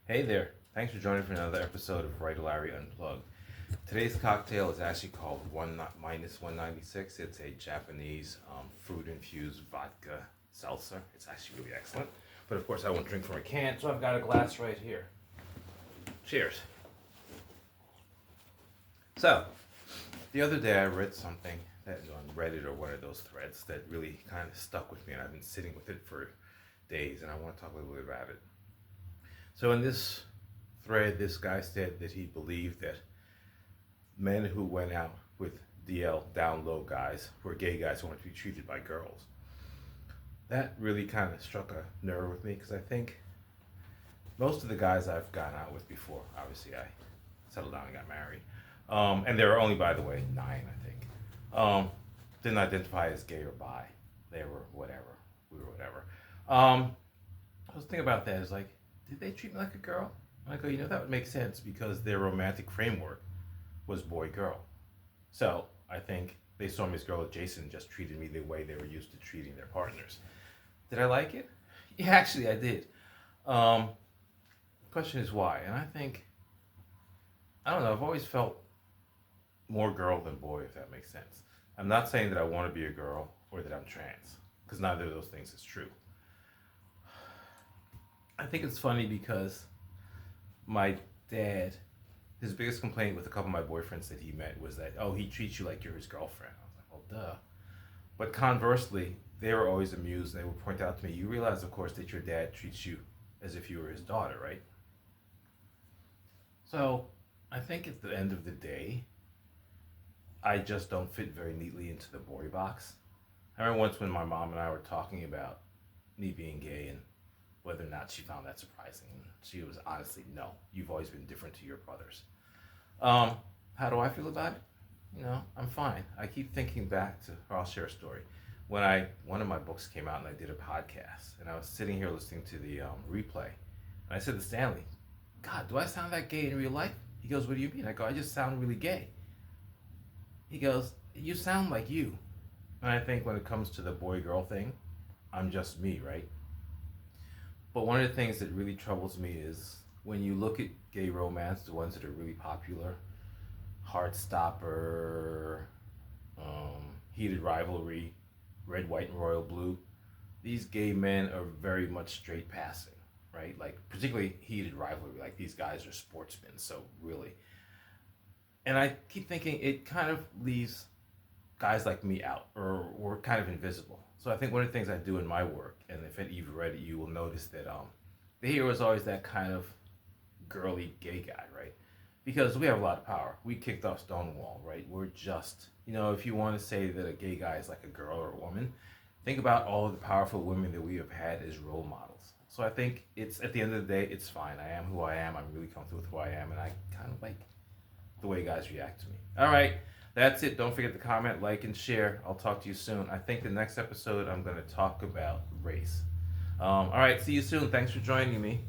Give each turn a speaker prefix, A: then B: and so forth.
A: Hey there. Thanks for joining for another episode of Right Larry Unplugged. Today's cocktail is actually called minus 196. It's a Japanese fruit infused vodka seltzer. It's actually really excellent. But of course, I won't drink from a can, so I've got a glass right here. Cheers. So, the other day I read something that on Reddit or one of those threads that really kind of stuck with me, and I've been sitting with it for days, and I want to talk a little bit about it. So, in this thread, this guy said that he believed that men who went out with DL down low guys were gay guys who wanted to be treated by girls. That really kind of struck a nerve with me because I think most of the guys I've gone out with before, obviously I settled down and got married, and there were only, by the way, 9, I think, didn't identify as gay or bi. They were whatever. We were whatever. I was thinking about that. It's like, did they treat me like a girl? And I go, that would make sense because their romantic framework was boy girl. So I think they saw me as girl adjacent and just treated me the way they were used to treating their partners. Did I like it? Yeah, actually I did. The question is why, and I think I don't know. I've always felt more girl than boy, if that makes sense. I'm not saying that I want to be a girl or that I'm trans, because neither of those things is true. I think it's funny because my dad, his biggest complaint with a couple of my boyfriends that he met was that, oh, he treats you like you're his girlfriend. I was like, well, duh. But conversely, they were always amused and they would point out to me, you realize, of course, that your dad treats you as if you were his daughter, right? So I think at the end of the day, I just don't fit very neatly into the boy box. I remember once when my mom and I were talking about me being gay and whether or not she found that surprising. She was honestly, no, you've always been different to your brothers. How do I feel about it? I'm fine. I keep thinking back to, or I'll share a story. When one of my books came out and I did a podcast, and I was sitting here listening to the replay, and I said to Stanley, God, do I sound that gay in real life? He goes, what do you mean? I go, I just sound really gay. He goes, you sound like you. And I think when it comes to the boy-girl thing, I'm just me, right? But one of the things that really troubles me is when you look at gay romance, the ones that are really popular, Heartstopper, Heated Rivalry, Red, White, and Royal Blue, these gay men are very much straight passing, right? Like, particularly Heated Rivalry, like these guys are sportsmen, so really. And I keep thinking it kind of leaves guys like me out, or we're kind of invisible. So I think one of the things I do in my work, and if you've read it, you will notice that the hero is always that kind of girly gay guy, right? Because we have a lot of power. We kicked off Stonewall, right? We're just, if you want to say that a gay guy is like a girl or a woman, think about all of the powerful women that we have had as role models. So I think it's, at the end of the day, it's fine. I am who I am. I'm really comfortable with who I am, and I kind of like the way guys react to me. All right. That's it. Don't forget to comment, like, and share. I'll talk to you soon. I think the next episode I'm going to talk about race. All right. See you soon. Thanks for joining me.